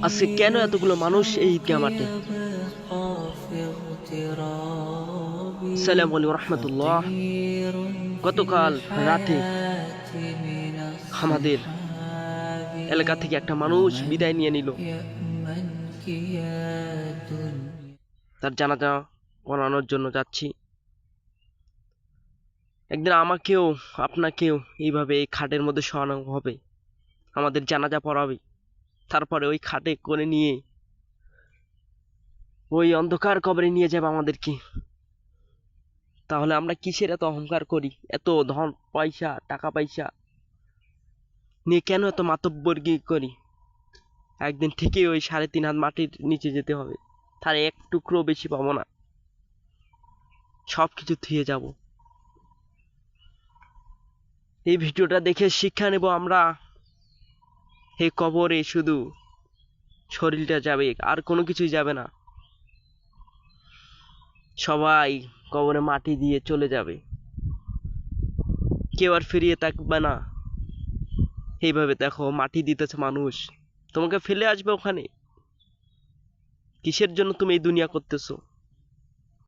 আজকে কেন এতগুলো মানুষ এই ঈদগাহ মাঠে? সালামু আলাইকুম রহমতুল্লাহ। গতকাল রাতে আমাদের এলাকা থেকে একটা মানুষ বিদায় নিয়ে নিল। তার জানাজা পড়ানোর জন্য যাচ্ছি। একদিন আমাকেও আপনাকেও এইভাবে এই খাটের মধ্যে শোয়ানো হবে, আমাদের জানাজা পড়াবে, তারপরে ওই খাটে করে নিয়ে ওই অন্ধকার কবরে নিয়ে যাবে আমাদেরকে। তাহলে আমরা কিসের এত অহংকার করি, এত ধন পয়সা টাকা পয়সা নিয়ে কেন এত মাতব্বরগিরি করি? একদিন ঠিকই ওই 3.5 হাত মাটির নিচে যেতে হবে, তার এক টুকরো বেশি পাবো না, সবকিছু ধুয়ে যাব। এই ভিডিওটা দেখে শিক্ষা নেব আমরা, এই কবরে শুধু শরীরটা যাবে, আর কোনো কিছুই যাবে না। সবাই কবরে মাটি দিয়ে চলে যাবে, কেউ আর ফিরিয়ে তাকবে না। এইভাবে দেখো মাটি দিতেছে মানুষ, তোমাকে ফেলে আসবে ওখানে। কিসের জন্য তুমি এই দুনিয়া করতেছো?